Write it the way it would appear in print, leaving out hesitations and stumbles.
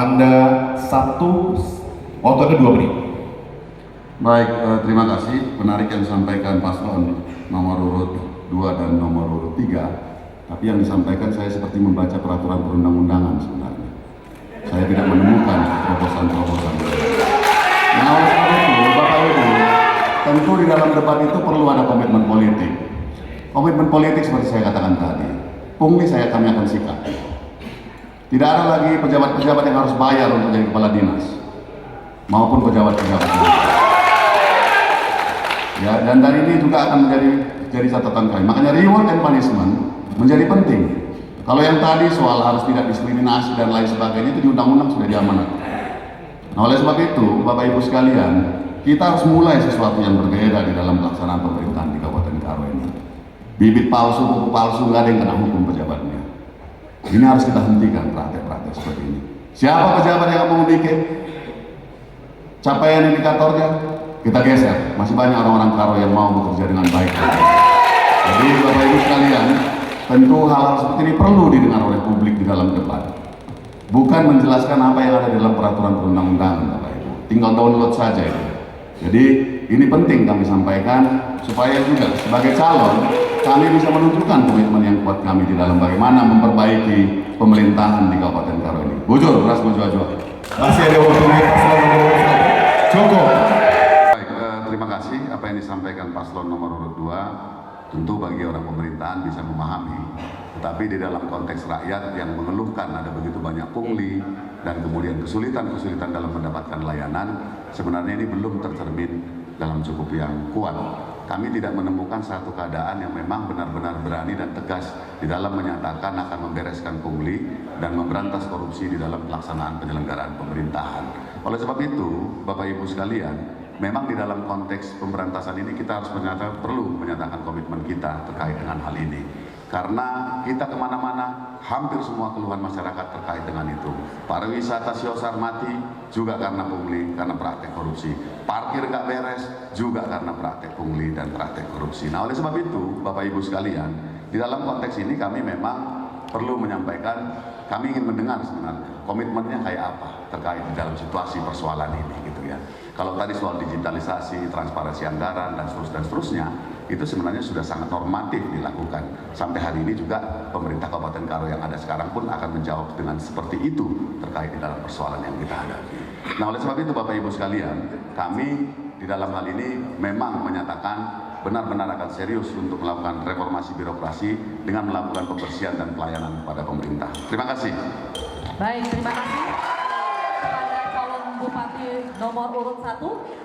Anda 1, waktu kedua menit. Baik, terima kasih. Menarik yang disampaikan paslon nomor urut 2 dan nomor urut 3. Tapi yang disampaikan saya seperti membaca peraturan perundang-undangan sebenarnya. Saya tidak menemukan terobosan-terobosan. Nah, oleh sebab itu, Bapak Ibu, tentu di dalam debat itu perlu ada komitmen politik. Komitmen politik seperti saya katakan tadi. Pungli kami akan sikat. Tidak ada lagi pejabat-pejabat yang harus bayar untuk jadi kepala dinas maupun pejabat-pejabat. Ya, dan dari ini juga akan menjadi catatan kami. Makanya reward and punishment menjadi penting. Kalau yang tadi soal harus tidak diskriminasi dan lain sebagainya itu di undang-undang sudah diamanatkan. Nah, oleh sebab itu, Bapak Ibu sekalian, kita harus mulai sesuatu yang berbeda di dalam pelaksanaan pemerintahan di Kabupaten Karo ini. Bibit palsu, buku palsu, nggak ada yang kena hukum pejabatnya. Ini harus kita hentikan praktek-praktek seperti ini. Siapa pejabat yang mau bikin capaian indikatornya? Kita geser. Masih banyak orang-orang Karo yang mau bekerja dengan baik. Jadi Bapak Ibu sekalian, tentu hal-hal seperti ini perlu didengar oleh publik di dalam debat. Bukan menjelaskan apa yang ada di dalam peraturan perundang-undangan, Bapak Ibu. Tinggal download saja itu. Jadi ini penting kami sampaikan supaya juga sebagai calon kami bisa menunjukkan komitmen yang kuat kami di dalam bagaimana memperbaiki pemerintahan di Kabupaten Karo ini. Bujur, beras bujur aja. Masih ada oportunitas nomor 1. Cukup. Baik, terima kasih apa yang disampaikan paslon nomor urut 2. Tentu bagi orang pemerintahan bisa memahami, tetapi di dalam konteks rakyat yang mengeluhkan ada begitu banyak pungli dan kemudian kesulitan-kesulitan dalam mendapatkan layanan, sebenarnya ini belum tercermin dalam cukup yang kuat. Kami tidak menemukan satu keadaan yang memang benar-benar berani dan tegas di dalam menyatakan akan membereskan pungli dan memberantas korupsi di dalam pelaksanaan penyelenggaraan pemerintahan. Oleh sebab itu, Bapak Ibu sekalian, memang di dalam konteks pemberantasan ini kita harus perlu menyatakan komitmen kita terkait dengan hal ini. Karena kita kemana-mana, hampir semua keluhan masyarakat terkait dengan itu. Pariwisata siosar mati juga karena pungli, karena praktek korupsi. Parkir nggak beres juga karena praktek pungli dan praktek korupsi. Nah, oleh sebab itu, Bapak Ibu sekalian, di dalam konteks ini kami memang perlu menyampaikan, kami ingin mendengar sebenarnya komitmennya kayak apa terkait di dalam situasi persoalan ini, gitu ya. Kalau tadi soal digitalisasi, transparansi anggaran dan seterusnya, itu sebenarnya sudah sangat normatif dilakukan. Sampai hari ini juga pemerintah Kabupaten Karo yang ada sekarang pun akan menjawab dengan seperti itu terkait di dalam persoalan yang kita hadapi. Nah, oleh sebab itu Bapak Ibu sekalian, kami di dalam hal ini memang menyatakan benar-benar akan serius untuk melakukan reformasi birokrasi dengan melakukan pembersihan dan pelayanan kepada pemerintah. Terima kasih. Baik, terima kasih kepada calon Bupati nomor urut 1.